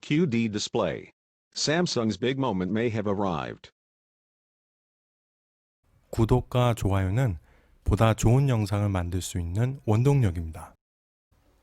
QD display. Samsung's big moment may have arrived. 구독과 좋아요는 보다 좋은 영상을 만들 수 있는 원동력입니다.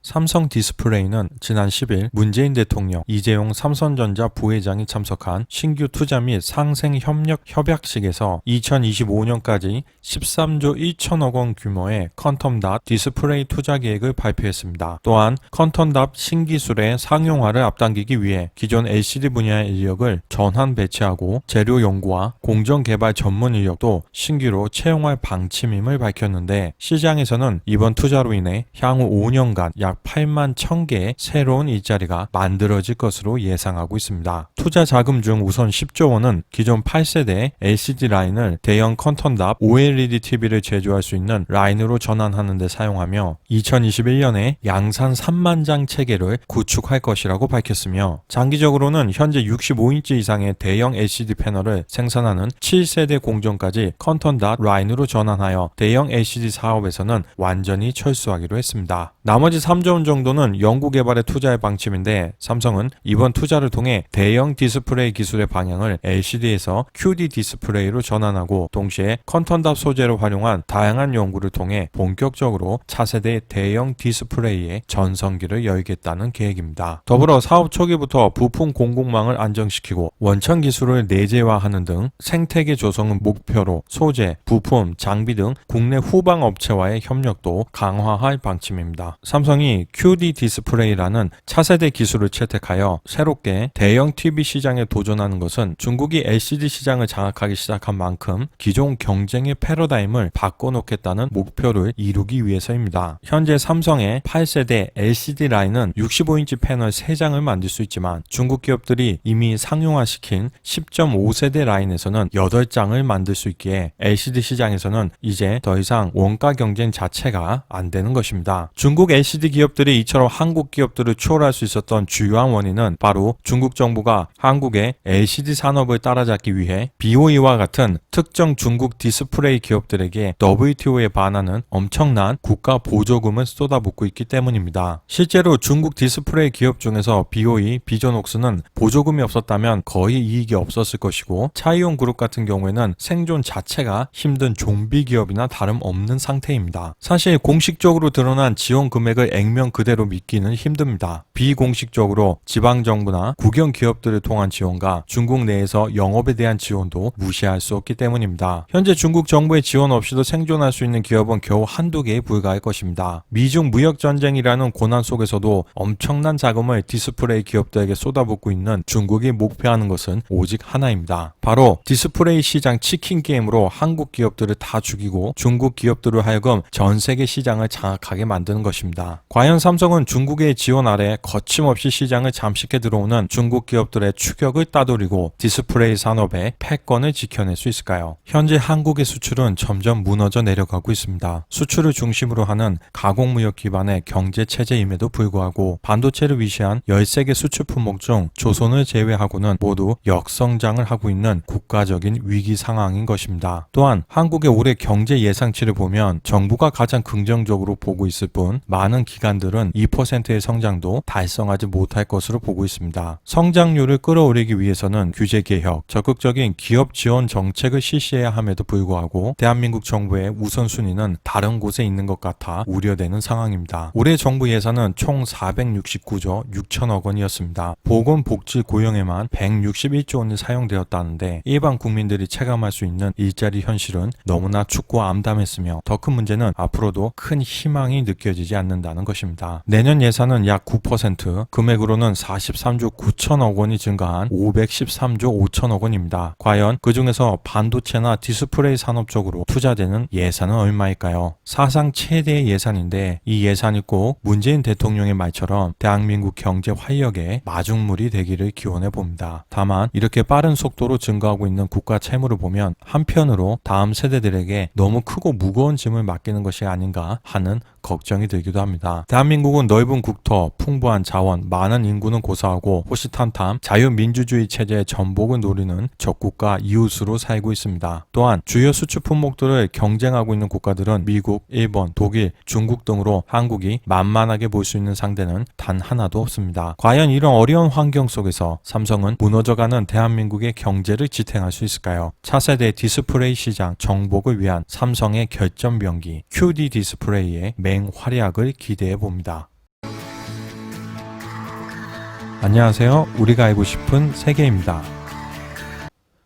삼성 디스플레이는 지난 10일 문재인 대통령, 이재용 삼성전자 부회장이 참석한 신규 투자 및 상생 협력 협약식에서 2025년까지 13조 1천억 원 규모의 퀀텀닷 디스플레이 투자 계획을 발표했습니다. 또한 퀀텀닷 신기술의 상용화를 앞당기기 위해 기존 LCD 분야의 인력을 전환 배치하고 재료 연구와 공정 개발 전문 인력도 신규로 채용할 방침임을 밝혔는데, 시장에서는 이번 투자로 인해 향후 5년간 약 8만 1000개의 새로운 일자리가 만들어질 것으로 예상하고 있습니다. 투자 자금 중 우선 10조 원은 기존 8세대 LCD 라인을 대형 퀀텀닷 OLED TV를 제조할 수 있는 라인으로 전환하는 데 사용하며 2021년에 양산 3만 장 체계를 구축할 것이라고 밝혔으며, 장기적으로는 현재 65인치 이상의 대형 LCD 패널을 생산하는 7세대 공정까지 퀀텀닷 라인으로 전환하여 대형 LCD 사업에서는 완전히 철수하기로 했습니다. 나머지 3조 원 정도는 연구개발에 투자할 방침인데, 삼성은 이번 투자를 통해 대형 디스플레이 기술의 방향을 LCD에서 QD 디스플레이로 전환하고, 동시에 퀀텀닷 소재를 활용한 다양한 연구를 통해 본격적으로 차세대 대형 디스플레이의 전성기를 열겠다는 계획입니다. 더불어 사업 초기부터 부품 공급망을 안정시키고 원천 기술을 내재화하는 등 생태계 조성을 목표로 소재, 부품, 장비 등 국내 후방 업체와의 협력도 강화할 방침입니다. 삼성이 QD 디스플레이라는 차세대 기술을 채택하여 새롭게 대형 TV 시장에 도전하는 것은 중국이 LCD 시장을 장악하기 시작한 만큼 기존 경쟁의 패러다임을 바꿔놓겠다는 목표를 이루기 위해서입니다. 현재 삼성의 8세대 LCD 라인은 65인치 패널 3장을 만들 수 있지만, 중국 기업들이 이미 상용화시킨 10.5세대 라인에서는 8장을 만들 수 있기에 LCD 시장에서는 이제 더 이상 원가 경쟁 자체가 안 되는 것입니다. 중국 LCD 기업들이 이처럼 한국 기업들을 추월할 수 있었던 주요한 원인은 바로 중국 정부가 한국의 LCD 산업을 따라잡기 위해 BOE와 같은 특정 중국 디스플레이 기업들에게 WTO에 반하는 엄청난 국가 보조금을 쏟아붓고 있기 때문입니다. 실제로 중국 디스플레이 기업 중에서 BOE, 비전옥스는 보조금이 없었다면 거의 이익이 없었을 것이고, 차이온 그룹 같은 경우에는 생존 자체가 힘든 좀비 기업이나 다름없는 상태입니다. 사실 공식적으로 드러난 지원 금액을 액면 그대로 믿기는 힘듭니다. 비공식적으로 지방정부나 국영 기업들을 통한 지원과 중국 내에서 영업에 대한 지원도 무시할 수 없기 때문입니다. 현재 중국 정부의 지원 없이도 생존할 수 있는 기업은 겨우 한두 개에 불과할 것입니다. 미중 무역전쟁이라는 고난 속에서도 엄청난 자금을 디스플레이 기업들에게 쏟아붓고 있는 중국이 목표하는 것은 오직 하나입니다. 바로 디스플레이 시장 치킨 게임으로 한국 기업들을 다 죽이고 중국 기업들을 하여금 전 세계 시장을 장악하게 만드는 것입니다. 과연 삼성은 중국의 지원 아래 거침없이 시장을 잠식해 들어오는 중국 기업들의 추격을 따돌리고 디스플레이 산업의 패권을 지켜낼 수 있을까요? 현재 한국의 수출은 점점 무너져 내려가고 있습니다. 수출을 중심으로 하는 가공무역 기반의 경제 체제임에도 불구하고 반도체를 위시한 13개 수출 품목 중 조선을 제외하고는 모두 역성장을 하고 있는 국가적인 위기 상황인 것입니다. 또한 한국의 올해 경제 예상치를 보면 정부가 가장 긍정적으로 보고 있을 뿐, 많은 기관들은 2%의 성장도 달성하지 못할 것으로 보고 있습니다. 성장률을 끌어올리기 위해서는 규제 개혁, 적극적인 기업 지원 정책을 실시해야 함에도 불구하고 대한민국 정부의 우선순위는 다른 곳에 있는 것 같아 우려되는 상황입니다. 올해 정부 예산은 총 469조 6천억 원이었습니다. 보건복지 고용에만 161조 원이 사용되었다는데, 일반 국민들이 체감할 수 있는 일자리 현실은 너무나 춥고 암담했으며, 더 큰 문제는 앞으로도 큰 희망이 느껴지지 않는다는 것입니다. 내년 예산은 약 9%, 금액으로는 43조 9천억 원이 증가한 513조 5천억 원입니다. 과연 그 중에서 반도체나 디스플레이 산업 쪽으로 투자되는 예산은 얼마일까요? 사상 최대의 예산인데, 이 예산이 꼭 문재인 대통령의 말처럼 대한민국 경제 활력의 마중물이 되기를 기원해 봅니다. 다만 이렇게 빠른 속도로 증가하고 있는 국가 채무를 보면 한편으로 다음 세대들에게 너무 크고 무거운 짐을 맡기는 것이 아닌가 하는 걱정이 들기도 합니다. 대한민국은 넓은 국토, 풍부한 자원, 많은 인구는 고사하고 호시탐탐 자유민주주의 체제의 전복을 노리는 적국가 이웃으로 살고 있습니다. 또한 주요 수출 품목들을 경쟁하고 있는 국가들은 미국, 일본, 독일, 중국 등으로 한국이 만만하게 볼 수 있는 상대는 단 하나도 없습니다. 과연 이런 어려운 환경 속에서 삼성은 무너져가는 대한민국의 경제를 지탱할 수 있을까요? 차세대 디스플레이 시장 정복을 위한 삼성의 결전병기 QD 디스플레이의 맹활약을 기대해 봅니다. 안녕하세요. 우리가 알고 싶은 세계입니다.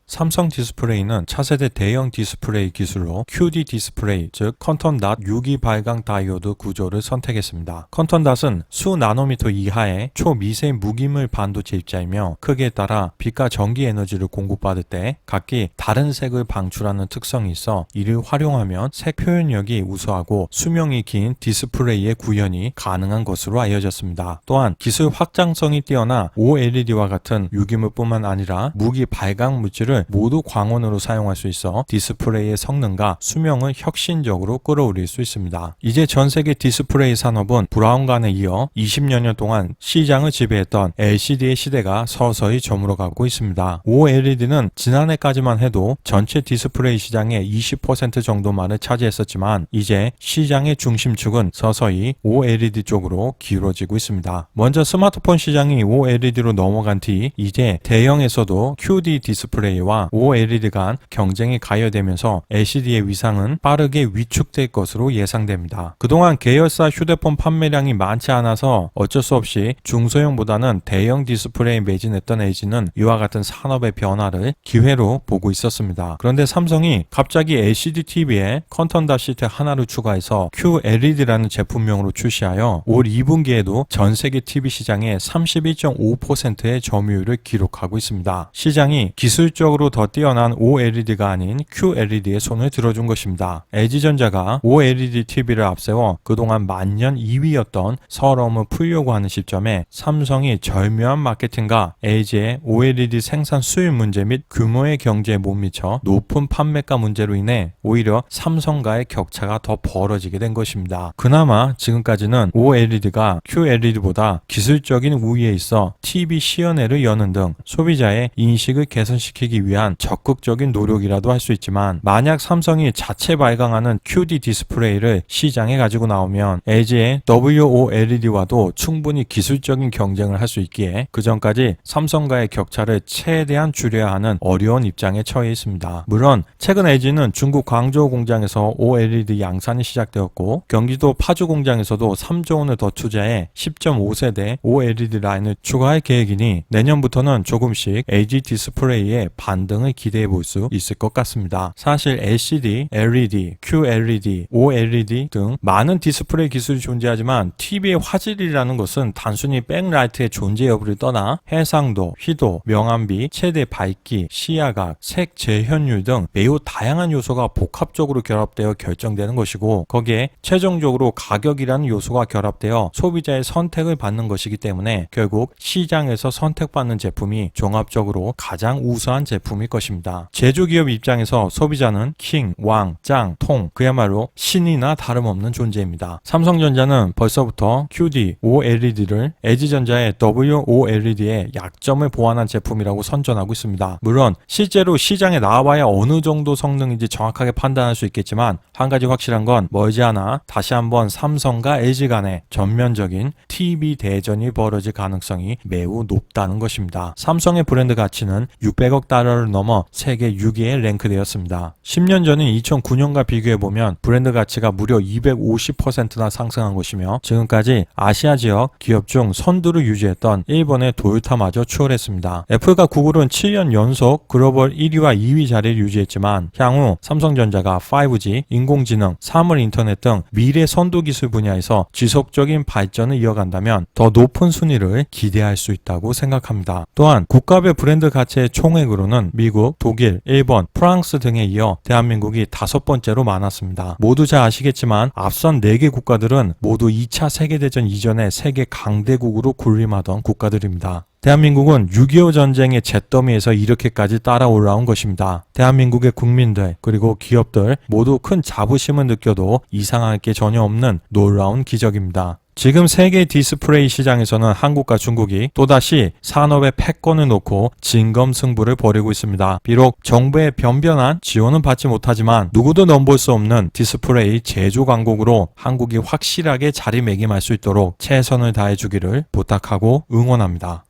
삼성 디스플레이는 차세대 대형 디스플레이 기술로 QD 디스플레이, 즉 컨턴닷 유기 발광 다이오드 구조를 선택했습니다. 컨턴닷은 수 나노미터 이하의 초미세 무기물 반도체 입자이며 크기에 따라 빛과 전기 에너지를 공급받을 때 각기 다른 색을 방출하는 특성이 있어 이를 활용하면 색 표현력이 우수하고 수명이 긴 디스플레이의 구현이 가능한 것으로 알려졌습니다. 또한 기술 확장성이 뛰어나 OLED와 같은 유기물뿐만 아니라 무기 발광 물질을 모두 광원으로 사용할 수 있어 디스플레이의 성능과 수명을 혁신적으로 끌어올릴 수 있습니다. 이제 전 세계 디스플레이 산업은 브라운관에 이어 20여 년 동안 시장을 지배했던 LCD의 시대가 서서히 저물어가고 있습니다. OLED는 지난해까지만 해도 전체 디스플레이 시장의 20% 정도만을 차지했었지만 이제 시장의 중심축은 서서히 OLED 쪽으로 기울어지고 있습니다. 먼저 스마트폰 시장이 OLED로 넘어간 뒤 이제 대형에서도 QD 디스플레이와 OLED 간 경쟁이 가열되면서 LCD의 위상은 빠르게 위축될 것으로 예상됩니다. 그동안 계열사 휴대폰 판매량이 많지 않아서 어쩔 수 없이 중소형보다는 대형 디스플레이에 매진했던 LG는 이와 같은 산업의 변화를 기회로 보고 있었습니다. 그런데 삼성이 갑자기 LCD TV에 컨턴닷 시트 하나를 추가해서 QLED라는 제품명으로 출시하여 올 2분기에도 전 세계 TV 시장의 31.5%의 점유율을 기록하고 있습니다. 시장이 기술적으로 더 뛰어난 OLED가 아닌 QLED에 손을 들어준 것입니다. LG전자가 OLED TV를 앞세워 그동안 만년 2위였던 서러움을 풀려고 하는 시점에 삼성이 절묘한 마케팅과 LG의 OLED 생산 수율 문제 및 규모의 경제에 못 미쳐 높은 판매가 문제로 인해 오히려 삼성과의 격차가 더 벌어지게 된 것입니다. 그나마 지금까지는 OLED가 QLED보다 기술적인 우위에 있어 TV 시연회를 여는 등 소비자의 인식을 개선시키기 위한 적극적인 노력이라도 할 수 있지만 만약 삼성이 자체 발광하는 QD 디스플레이를 시장에 가지고 나오면 LG의 WOLED와도 충분히 기술적인 경쟁을 할 수 있기에 그 전까지 삼성과의 격차를 최대한 줄여야 하는 어려운 입장에 처해 있습니다. 물론 최근 LG는 중국 광저우 공장에서 OLED 양산이 시작되었고 경기도 파주 공장에서도 3조 원을 더 투자해 10.5세대 OLED 라인을 추가할 계획이니 내년부터는 조금씩 LG 디스플레이의 반등을 기대해 볼 수 있을 것 같습니다. 사실 LCD, LED, QLED, OLED 등 많은 디스플레이 기술이 존재하지만 TV의 화질이라는 것은 단순히 백라이트의 존재 여부를 떠나 해상도, 휘도, 명암비, 최대 밝기, 시야각, 색 재현율 등 매우 다양한 요소가 복합적으로 결합되어 결정되는 것이고 거기에 최종적으로 가격이라는 요소가 결합되어 소비자의 선택을 받는 것이기 때문에 결국 시장에서 선택받는 제품이 종합적으로 가장 우수한 제품일 것입니다. 제조기업 입장에서 소비자는 킹, 왕, 짱, 통 그야말로 신이나 다름없는 존재입니다. 삼성전자는 벌써부터 QD, OLED를 LG전자의 WOLED의 약점을 보완한 제품이라고 선전하고 있습니다. 물론 실제로 시장에 나와봐야 어느 정도 성능인지 정확하게 판단할 수 있겠지만 한 가지 확실한 건 머지않아 다시 한번 삼성과 LG 간의 전면적인 TV 대전이 벌어질 가능성이 매우 높다는 것입니다. 삼성의 브랜드 가치는 600억 달러를 넘어 세계 6위에 랭크되었습니다. 10년 전인 2009년과 비교해보면 브랜드 가치가 무려 250%나 상승한 것이며 지금까지 아시아 지역 기업 중 선두를 유지했던 일본의 도요타마저 추월했습니다. 애플과 구글은 7년 연속 글로벌 1위와 2위 자리를 유지했지만 향후 삼성전자가 5G, 인공지능, 사물 인터넷 등 미래 선도 기술 분야에서 지속적인 발전을 이어간다면 더 높은 순위를 기대할 수 있다고 생각합니다. 또한 국가별 브랜드 가치의 총액으로는 미국, 독일, 일본, 프랑스 등에 이어 대한민국이 5번째로 많았습니다. 모두 잘 아시겠지만 앞선 4개 국가들은 모두 2차 세계대전 이전에 세계 강대국으로 군림하던 국가들입니다. 대한민국은 6.25 전쟁의 잿더미에서 이렇게까지 따라 올라온 것입니다. 대한민국의 국민들 그리고 기업들 모두 큰 자부심을 느껴도 이상할 게 전혀 없는 놀라운 기적입니다. 지금 세계 디스플레이 시장에서는 한국과 중국이 또다시 산업의 패권을 놓고 진검승부를 벌이고 있습니다. 비록 정부의 변변한 지원은 받지 못하지만 누구도 넘볼 수 없는 디스플레이 제조 강국으로 한국이 확실하게 자리매김할 수 있도록 최선을 다해주기를 부탁하고 응원합니다.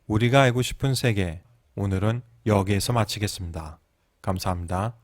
우리가 알고 싶은 세계, 오늘은 여기에서 마치겠습니다. 감사합니다.